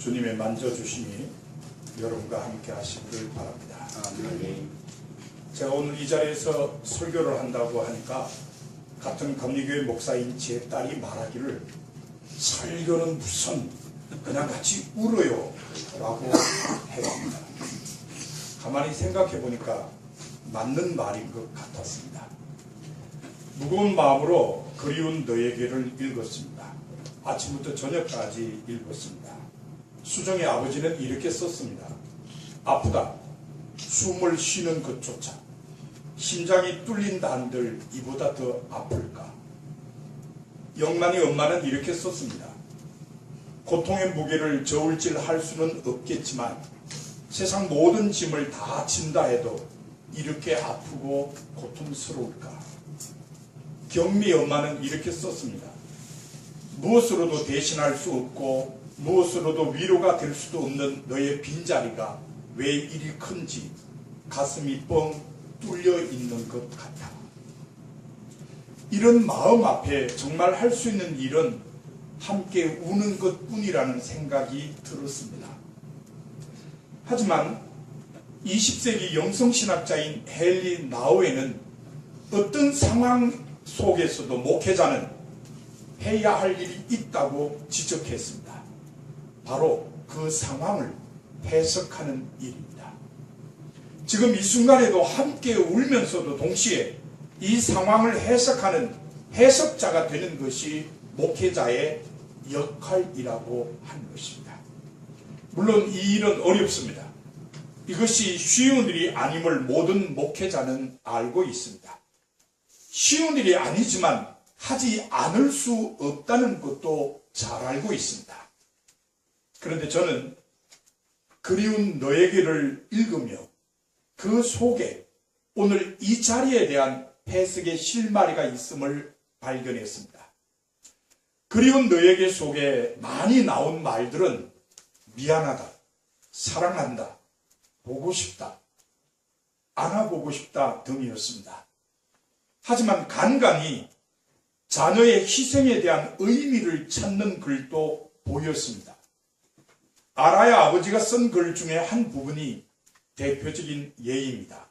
주님의 만져주심이 여러분과 함께 하시기를 바랍니다. 아멘. 제가 오늘 이 자리에서 설교를 한다고 하니까 같은 감리교회 목사인 제 딸이 말하기를 설교는 무슨 그냥 같이 울어요 라고 했습니다. 가만히 생각해 보니까 맞는 말인 것 같았습니다. 무거운 마음으로 그리운 너에게를 읽었습니다. 아침부터 저녁까지 읽었습니다. 수정의 아버지는 이렇게 썼습니다. 아프다. 숨을 쉬는 것조차 심장이 뚫린다 한들 이보다 더 아플까. 영란이 엄마는 이렇게 썼습니다. 고통의 무게를 저울질할 수는 없겠지만 세상 모든 짐을 다 진다 해도 이렇게 아프고 고통스러울까. 경미 엄마는 이렇게 썼습니다. 무엇으로도 대신할 수 없고 무엇으로도 위로가 될 수도 없는 너의 빈자리가 왜 이리 큰지 가슴이 뻥 뚫려 있는 것 같아. 이런 마음 앞에 정말 할 수 있는 일은 함께 우는 것뿐이라는 생각이 들었습니다. 하지만 20세기 영성신학자인 헨리 나우에는 어떤 상황 속에서도 목회자는 해야 할 일이 있다고 지적했습니다. 바로 그 상황을 해석하는 일입니다. 지금 이 순간에도 함께 울면서도 동시에 이 상황을 해석하는 해석자가 되는 것이 목회자의 역할이라고 하는 것입니다. 물론 이 일은 어렵습니다. 이것이 쉬운 일이 아님을 모든 목회자는 알고 있습니다. 쉬운 일이 아니지만 하지 않을 수 없다는 것도 잘 알고 있습니다. 그런데 저는 그리운 너에게를 읽으며 그 속에 오늘 이 자리에 대한 해석의 실마리가 있음을 발견했습니다. 그리운 너에게 속에 많이 나온 말들은 미안하다, 사랑한다, 보고 싶다, 안아보고 싶다 등이었습니다. 하지만 간간히 자녀의 희생에 대한 의미를 찾는 글도 보였습니다. 아라야 아버지가 쓴 글 중에 한 부분이 대표적인 예입니다.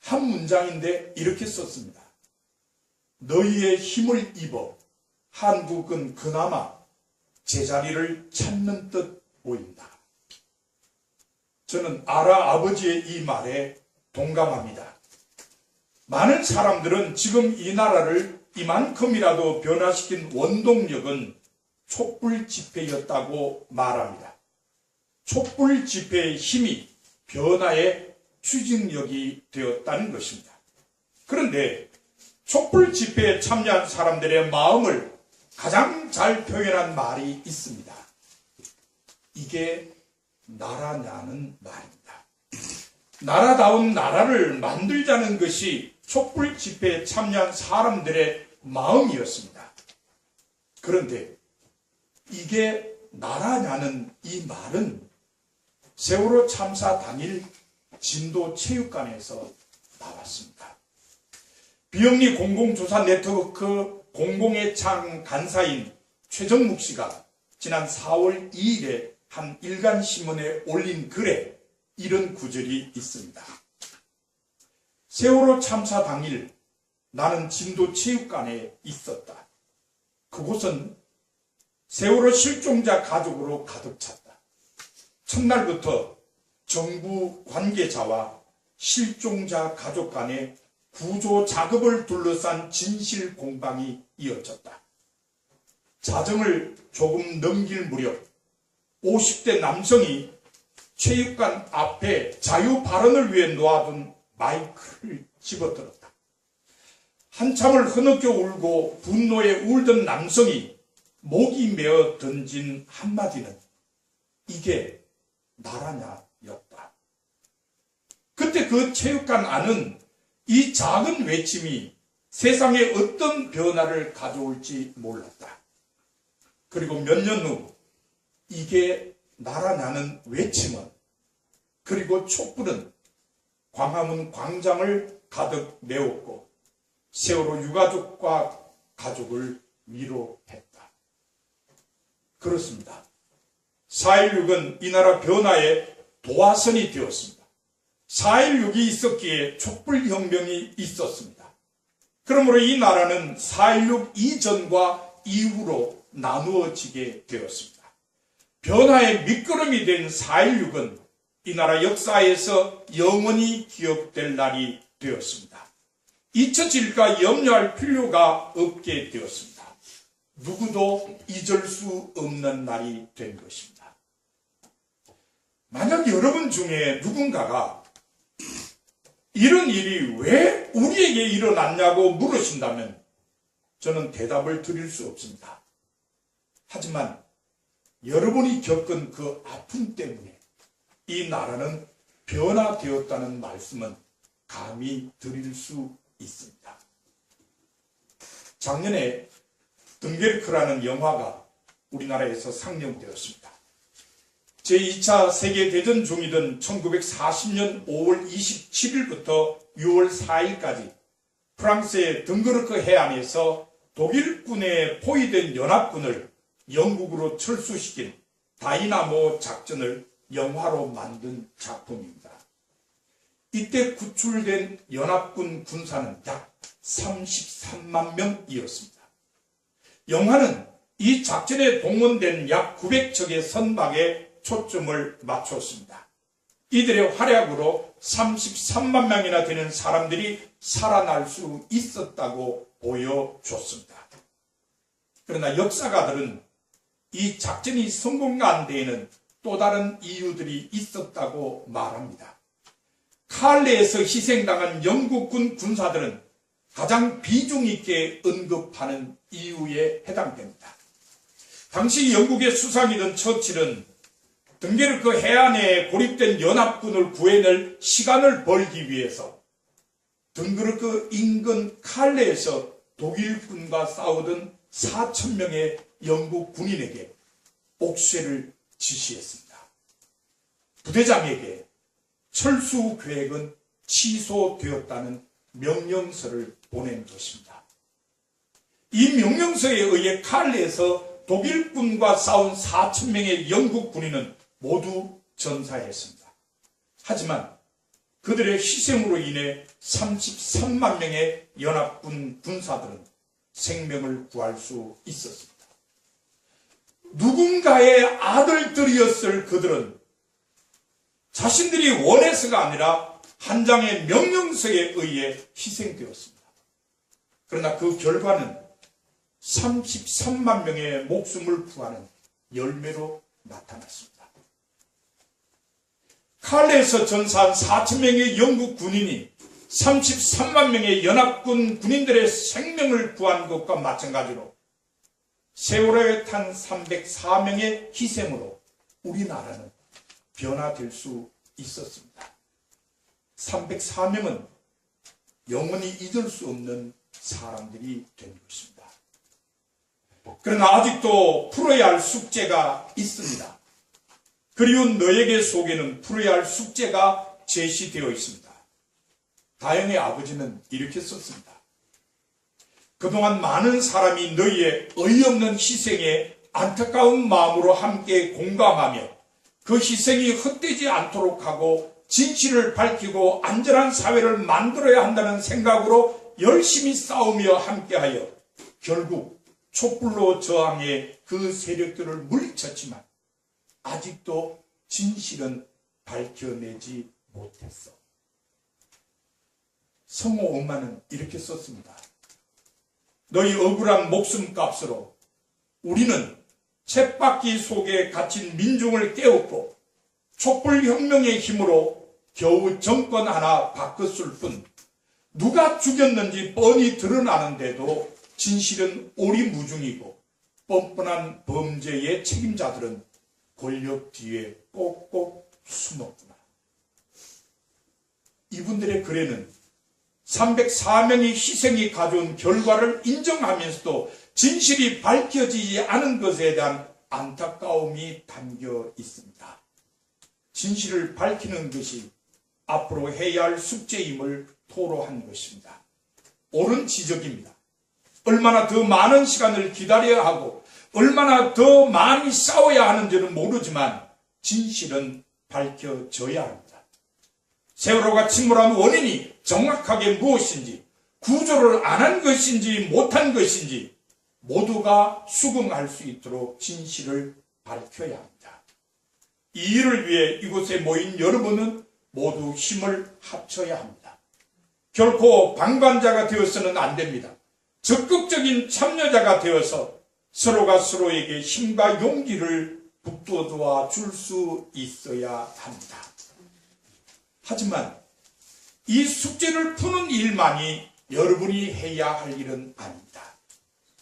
한 문장인데 이렇게 썼습니다. 너희의 힘을 입어 한국은 그나마 제자리를 찾는 듯 보인다. 저는 아라 아버지의 이 말에 동감합니다. 많은 사람들은 지금 이 나라를 이만큼이라도 변화시킨 원동력은 촛불 집회였다고 말합니다. 촛불 집회의 힘이 변화의 추진력이 되었다는 것입니다. 그런데 촛불 집회에 참여한 사람들의 마음을 가장 잘 표현한 말이 있습니다. 이게 나라냐는 말입니다. 나라다운 나라를 만들자는 것이 촛불 집회에 참여한 사람들의 마음이었습니다. 그런데 이게 나라냐는 이 말은 세월호 참사 당일 진도 체육관에서 나왔습니다. 비영리 공공조사 네트워크 공공의 창 간사인 최정묵 씨가 지난 4월 2일에 한 일간신문에 올린 글에 이런 구절이 있습니다. 세월호 참사 당일 나는 진도 체육관에 있었다. 그곳은 세월호 실종자 가족으로 가득 찼다. 첫날부터 정부 관계자와 실종자 가족 간의 구조 작업을 둘러싼 진실 공방이 이어졌다. 자정을 조금 넘길 무렵 50대 남성이 체육관 앞에 자유 발언을 위해 놓아둔 마이크를 집어들었다. 한참을 흐느껴 울고 분노에 울던 남성이 목이 메어 던진 한마디는 이게 나라냐였다. 그때 그 체육관 안은 이 작은 외침이 세상에 어떤 변화를 가져올지 몰랐다. 그리고 몇 년 후 이게 나라냐는 외침은 그리고 촛불은 광화문 광장을 가득 메웠고 세월호 유가족과 가족을 위로했다. 그렇습니다. 4.16은 이 나라 변화의 도화선이 되었습니다. 4.16이 있었기에 촛불혁명이 있었습니다. 그러므로 이 나라는 4.16 이전과 이후로 나누어지게 되었습니다. 변화의 밑거름이 된 4.16은 이 나라 역사에서 영원히 기억될 날이 되었습니다. 잊혀질까 염려할 필요가 없게 되었습니다. 누구도 잊을 수 없는 날이 된 것입니다. 만약 여러분 중에 누군가가 이런 일이 왜 우리에게 일어났냐고 물으신다면 저는 대답을 드릴 수 없습니다. 하지만 여러분이 겪은 그 아픔 때문에 이 나라는 변화되었다는 말씀은 감히 드릴 수 있습니다. 작년에 덩케르크라는 영화가 우리나라에서 상영되었습니다. 제2차 세계대전 중이던 1940년 5월 27일부터 6월 4일까지 프랑스의 덩케르크 해안에서 독일군에 포위된 연합군을 영국으로 철수시킨 다이나모 작전을 영화로 만든 작품입니다. 이때 구출된 연합군 군사는 약 33만 명이었습니다. 영화는 이 작전에 동원된 약 900척의 선박에 초점을 맞췄습니다. 이들의 활약으로 33만 명이나 되는 사람들이 살아날 수 있었다고 보여줬습니다. 그러나 역사가들은 이 작전이 성공한 데에는 또 다른 이유들이 있었다고 말합니다. 칼레에서 희생당한 영국군 군사들은 가장 비중 있게 언급하는 이유에 해당됩니다. 당시 영국의 수상이던 처칠은 덩케르크 해안에 고립된 연합군을 구해낼 시간을 벌기 위해서 덩케르크 인근 칼레에서 독일군과 싸우던 4,000명의 영국 군인에게 옥쇄를 지시했습니다. 부대장에게 철수 계획은 취소되었다는 명령서를 보낸 것입니다. 이 명령서에 의해 칼레에서 독일군과 싸운 4,000명의 영국 군인은 모두 전사했습니다. 하지만 그들의 희생으로 인해 33만 명의 연합군 군사들은 생명을 구할 수 있었습니다. 누군가의 아들들이었을 그들은 자신들이 원해서가 아니라 한 장의 명령서에 의해 희생되었습니다. 그러나 그 결과는 33만 명의 목숨을 구하는 열매로 나타났습니다. 칼레에서 전사한 4,000명의 영국 군인이 33만 명의 연합군 군인들의 생명을 구한 것과 마찬가지로 세월호에 탄 304명의 희생으로 우리나라는 변화될 수 있었습니다. 304명은 영원히 잊을 수 없는 사람들이 된 것입니다. 그러나 아직도 풀어야 할 숙제가 있습니다. 그리운 너에게 속에는 풀어야 할 숙제가 제시되어 있습니다. 다영의 아버지는 이렇게 썼습니다. 그동안 많은 사람이 너희의 어이없는 희생에 안타까운 마음으로 함께 공감하며 그 희생이 헛되지 않도록 하고 진실을 밝히고 안전한 사회를 만들어야 한다는 생각으로 열심히 싸우며 함께하여 결국 촛불로 저항해 그 세력들을 물리쳤지만 아직도 진실은 밝혀내지 못했어. 성호 엄마는 이렇게 썼습니다. 너희 억울한 목숨값으로 우리는 쳇바퀴 속에 갇힌 민중을 깨웠고 촛불혁명의 힘으로 겨우 정권 하나 바꿨을 뿐 누가 죽였는지 뻔히 드러나는데도 진실은 오리무중이고 뻔뻔한 범죄의 책임자들은 권력 뒤에 꼭꼭 숨었구나. 이분들의 글에는 304명의 희생이 가져온 결과를 인정하면서도 진실이 밝혀지지 않은 것에 대한 안타까움이 담겨 있습니다. 진실을 밝히는 것이 앞으로 해야 할 숙제임을 토로한 것입니다. 옳은 지적입니다. 얼마나 더 많은 시간을 기다려야 하고 얼마나 더 많이 싸워야 하는지는 모르지만 진실은 밝혀져야 합니다. 세월호가 침몰한 원인이 정확하게 무엇인지, 구조를 안 한 것인지 못한 것인지 모두가 수긍할 수 있도록 진실을 밝혀야 합니다. 이 일을 위해 이곳에 모인 여러분은 모두 힘을 합쳐야 합니다. 결코 방관자가 되어서는 안 됩니다. 적극적인 참여자가 되어서 서로가 서로에게 힘과 용기를 북돋아 줄 수 있어야 합니다. 하지만 이 숙제를 푸는 일만이 여러분이 해야 할 일은 아닙니다.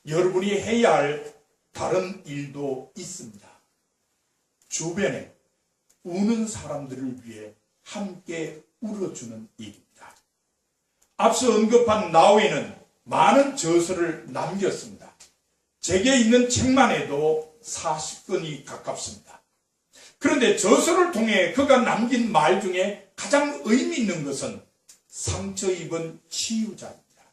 여러분이 해야 할 다른 일도 있습니다. 주변에 우는 사람들을 위해 함께 울어주는 일입니다. 앞서 언급한 나우에는 많은 저서를 남겼습니다. 제게 있는 책만 해도 40권이 가깝습니다. 그런데 저서를 통해 그가 남긴 말 중에 가장 의미 있는 것은 상처 입은 치유자입니다.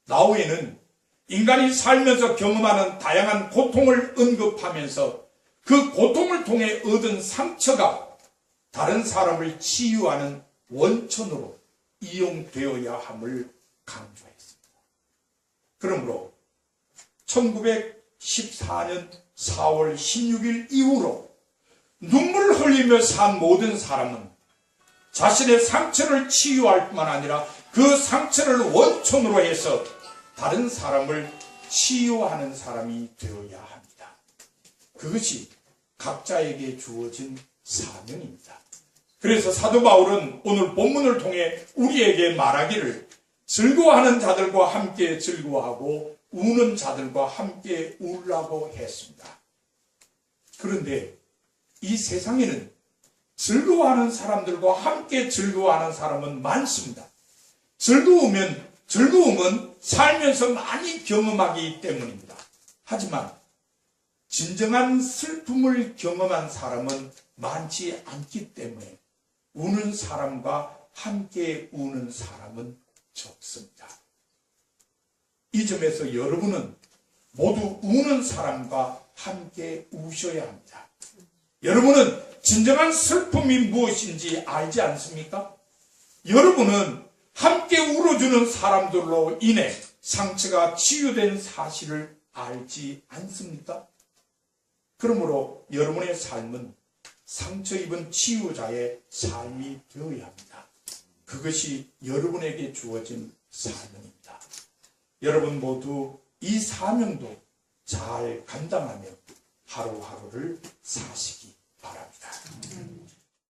나우에는 인간이 살면서 경험하는 다양한 고통을 언급하면서 그 고통을 통해 얻은 상처가 다른 사람을 치유하는 원천으로 이용되어야 함을 강조했습니다. 그러므로 1914년 4월 16일 이후로 눈물을 흘리며 산 모든 사람은 자신의 상처를 치유할 뿐만 아니라 그 상처를 원천으로 해서 다른 사람을 치유하는 사람이 되어야 합니다. 그것이 각자에게 주어진 사명입니다. 그래서 사도 바울은 오늘 본문을 통해 우리에게 말하기를 즐거워하는 자들과 함께 즐거워하고 우는 자들과 함께 울라고 했습니다. 그런데 이 세상에는 즐거워하는 사람들과 함께 즐거워하는 사람은 많습니다. 즐거움은 살면서 많이 경험하기 때문입니다. 하지만 진정한 슬픔을 경험한 사람은 많지 않기 때문에 우는 사람과 함께 우는 사람은 적습니다. 이 점에서 여러분은 모두 우는 사람과 함께 우셔야 합니다. 여러분은 진정한 슬픔이 무엇인지 알지 않습니까? 여러분은 함께 울어주는 사람들로 인해 상처가 치유된 사실을 알지 않습니까? 그러므로 여러분의 삶은 상처 입은 치유자의 삶이 되어야 합니다. 그것이 여러분에게 주어진 사명입니다. 여러분 모두 이 사명도 잘 감당하며 하루하루를 사시기 바랍니다.